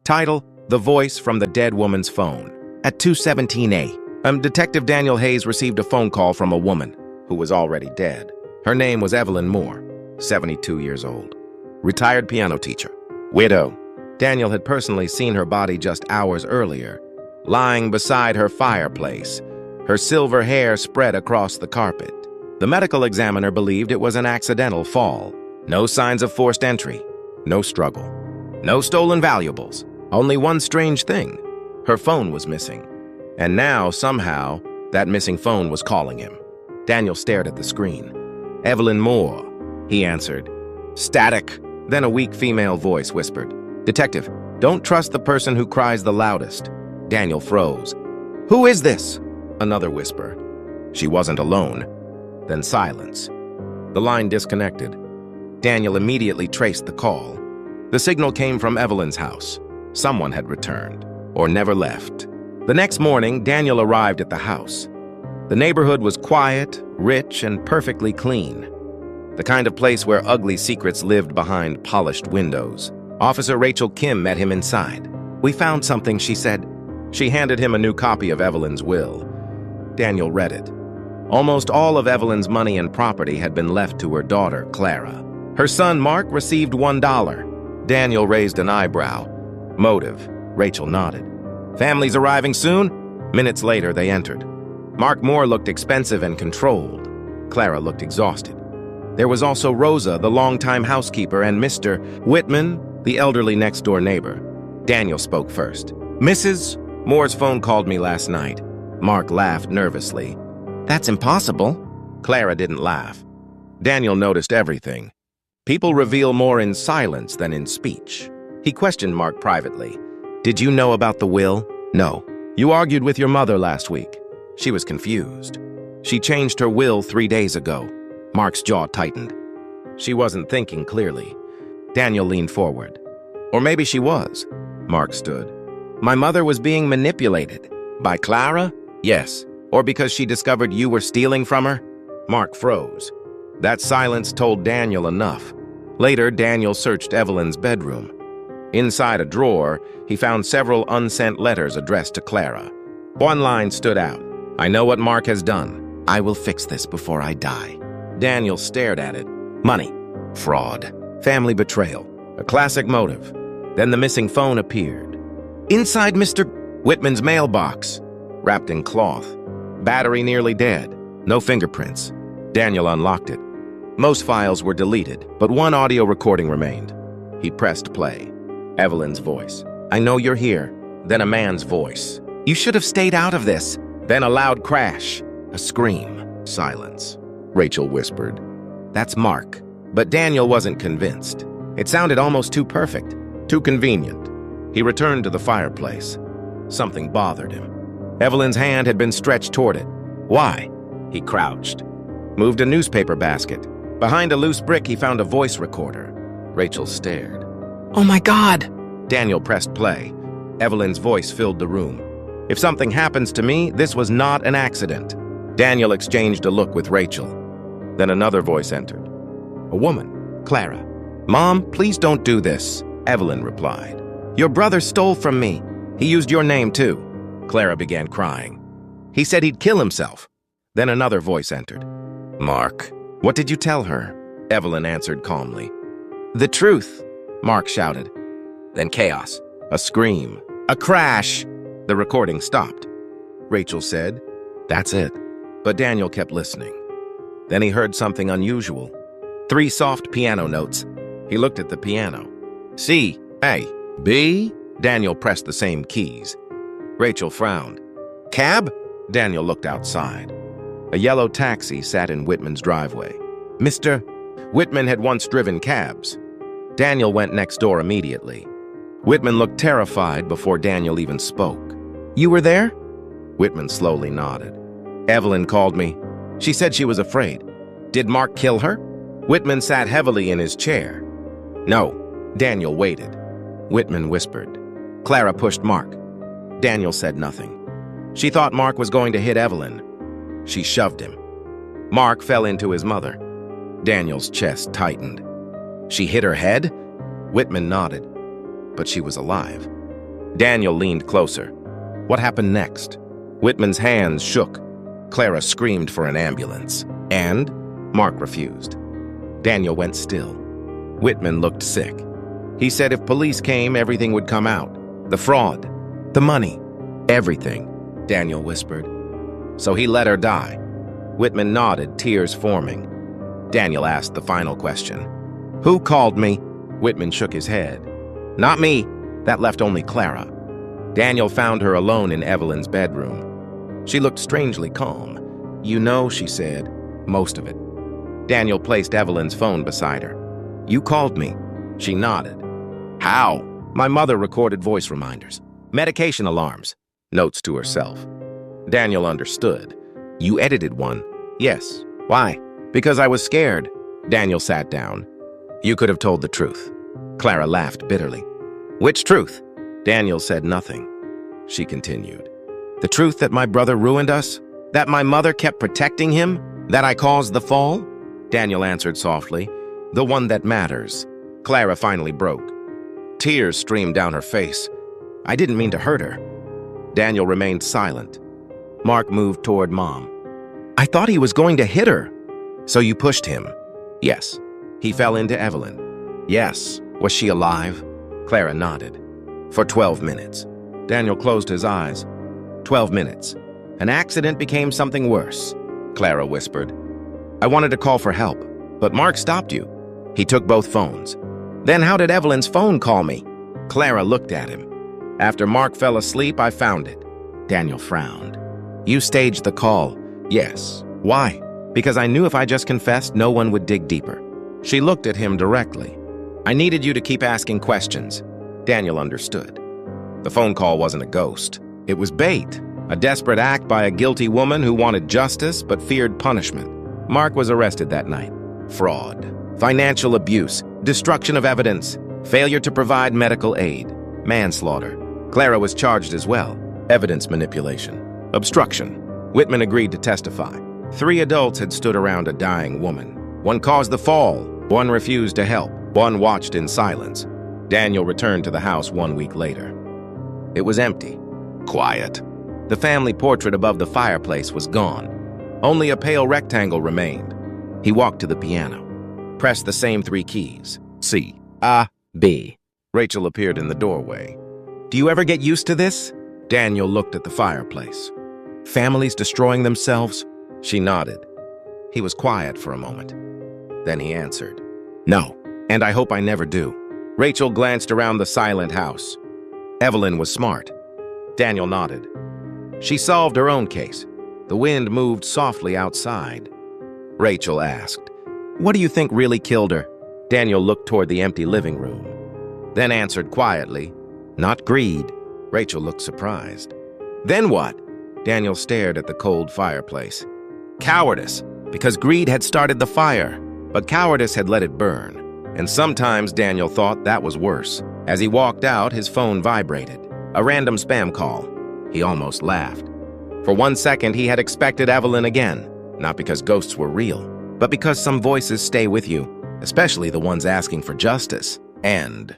Title: The Voice from the Dead Woman's Phone. At 2:17 a.m., Detective Daniel Hayes received a phone call from a woman who was already dead. Her name was Evelyn Moore, 72 years old. Retired piano teacher. Widow. Daniel had personally seen her body just hours earlier, lying beside her fireplace, her silver hair spread across the carpet. The medical examiner believed it was an accidental fall. No signs of forced entry. No struggle. No stolen valuables. Only one strange thing. Her phone was missing. And now, somehow, that missing phone was calling him. Daniel stared at the screen. Evelyn Moore, he answered. Static. Then a weak female voice whispered, Detective, don't trust the person who cries the loudest. Daniel froze. Who is this? Another whisper. She wasn't alone. Then silence. The line disconnected. Daniel immediately traced the call. The signal came from Evelyn's house. Someone had returned, or never left. The next morning, Daniel arrived at the house. The neighborhood was quiet, rich, and perfectly clean. The kind of place where ugly secrets lived behind polished windows. Officer Rachel Kim met him inside. We found something, she said. She handed him a new copy of Evelyn's will. Daniel read it. Almost all of Evelyn's money and property had been left to her daughter, Clara. Her son, Mark, received $1. Daniel raised an eyebrow. Motive. Rachel nodded. Families arriving soon? Minutes later, they entered. Mark Moore looked expensive and controlled. Clara looked exhausted. There was also Rosa, the longtime housekeeper, and Mr. Whitman, the elderly next-door neighbor. Daniel spoke first. Mrs. Moore's phone called me last night. Mark laughed nervously. That's impossible. Clara didn't laugh. Daniel noticed everything. People reveal more in silence than in speech. He questioned Mark privately. Did you know about the will? No. You argued with your mother last week. She was confused. She changed her will 3 days ago. Mark's jaw tightened. She wasn't thinking clearly. Daniel leaned forward. Or maybe she was. Mark stood. My mother was being manipulated. By Clara? Yes. Or because she discovered you were stealing from her? Mark froze. That silence told Daniel enough. Later, Daniel searched Evelyn's bedroom. Inside a drawer, he found several unsent letters addressed to Clara. One line stood out. I know what Mark has done. I will fix this before I die. Daniel stared at it. Money. Fraud. Family betrayal. A classic motive. Then the missing phone appeared. Inside Mr. Whitman's mailbox. Wrapped in cloth. Battery nearly dead. No fingerprints. Daniel unlocked it. Most files were deleted, but one audio recording remained. He pressed play. Evelyn's voice. I know you're here. Then a man's voice. You should have stayed out of this. Then a loud crash. A scream. Silence. Rachel whispered. That's Mark. But Daniel wasn't convinced. It sounded almost too perfect. Too convenient. He returned to the fireplace. Something bothered him. Evelyn's hand had been stretched toward it. Why? He crouched. Moved a newspaper basket. Behind a loose brick, he found a voice recorder. Rachel stared. Oh my God! Daniel pressed play. Evelyn's voice filled the room. If something happens to me, this was not an accident. Daniel exchanged a look with Rachel. Then another voice entered. A woman, Clara. Mom, please don't do this, Evelyn replied. Your brother stole from me. He used your name too. Clara began crying. He said he'd kill himself. Then another voice entered. Mark. What did you tell her? Evelyn answered calmly. The truth, Mark shouted. Then chaos. A scream. A crash. The recording stopped. Rachel said, That's it. But Daniel kept listening. Then he heard something unusual. 3 soft piano notes. He looked at the piano. C, A, B. Daniel pressed the same keys. Rachel frowned. Cab? Daniel looked outside. A yellow taxi sat in Whitman's driveway. Mr. Whitman had once driven cabs. Daniel went next door immediately. Whitman looked terrified before Daniel even spoke. You were there? Whitman slowly nodded. Evelyn called me. She said she was afraid. Did Mark kill her? Whitman sat heavily in his chair. No. Daniel waited. Whitman whispered. Clara pushed Mark. Daniel said nothing. She thought Mark was going to hit Evelyn. She shoved him. Mark fell into his mother. Daniel's chest tightened. She hit her head? Whitman nodded. But she was alive. Daniel leaned closer. What happened next? Whitman's hands shook. Clara screamed for an ambulance. And Mark refused. Daniel went still. Whitman looked sick. He said if police came, everything would come out. The fraud, the money, everything, Daniel whispered. So he let her die. Whitman nodded, tears forming. Daniel asked the final question. Who called me? Whitman shook his head. Not me. That left only Clara. Daniel found her alone in Evelyn's bedroom. She looked strangely calm. You know, she said, most of it. Daniel placed Evelyn's phone beside her. You called me. She nodded. How? My mother recorded voice reminders. Medication alarms. Notes to herself. Daniel understood. You edited one? Yes. Why? Because I was scared. Daniel sat down. You could have told the truth. Clara laughed bitterly. Which truth? Daniel said nothing. She continued. The truth that my brother ruined us? That my mother kept protecting him? That I caused the fall? Daniel answered softly. The one that matters. Clara finally broke. Tears streamed down her face. I didn't mean to hurt her. Daniel remained silent. Mark moved toward Mom. I thought he was going to hit her. So you pushed him? Yes. He fell into Evelyn. Yes. Was she alive? Clara nodded. For 12 minutes. Daniel closed his eyes. 12 minutes. An accident became something worse, Clara whispered. I wanted to call for help, but Mark stopped you. He took both phones. Then how did Evelyn's phone call me? Clara looked at him. After Mark fell asleep, I found it. Daniel frowned. You staged the call. Yes. Why? Because I knew if I just confessed, no one would dig deeper. She looked at him directly. I needed you to keep asking questions. Daniel understood. The phone call wasn't a ghost. It was bait, a desperate act by a guilty woman who wanted justice but feared punishment. Mark was arrested that night. Fraud, financial abuse, destruction of evidence, failure to provide medical aid, manslaughter. Clara was charged as well. Evidence manipulation, obstruction. Whitman agreed to testify. 3 adults had stood around a dying woman. One caused the fall. One refused to help. One watched in silence. Daniel returned to the house 1 week later. It was empty. Quiet. The family portrait above the fireplace was gone. Only a pale rectangle remained. He walked to the piano, pressed the same 3 keys. C, A, B. Rachel appeared in the doorway. Do you ever get used to this? Daniel looked at the fireplace. Families destroying themselves? She nodded. He was quiet for a moment. Then he answered, No, and I hope I never do. Rachel glanced around the silent house. Evelyn was smart. Daniel nodded. She solved her own case. The wind moved softly outside. Rachel asked, What do you think really killed her? Daniel looked toward the empty living room, then answered quietly, Not greed. Rachel looked surprised. Then what? Daniel stared at the cold fireplace. Cowardice, because greed had started the fire, but cowardice had let it burn. And sometimes Daniel thought that was worse. As he walked out, his phone vibrated. A random spam call. He almost laughed. For 1 second, he had expected Evelyn again, not because ghosts were real, but because some voices stay with you, especially the ones asking for justice. End.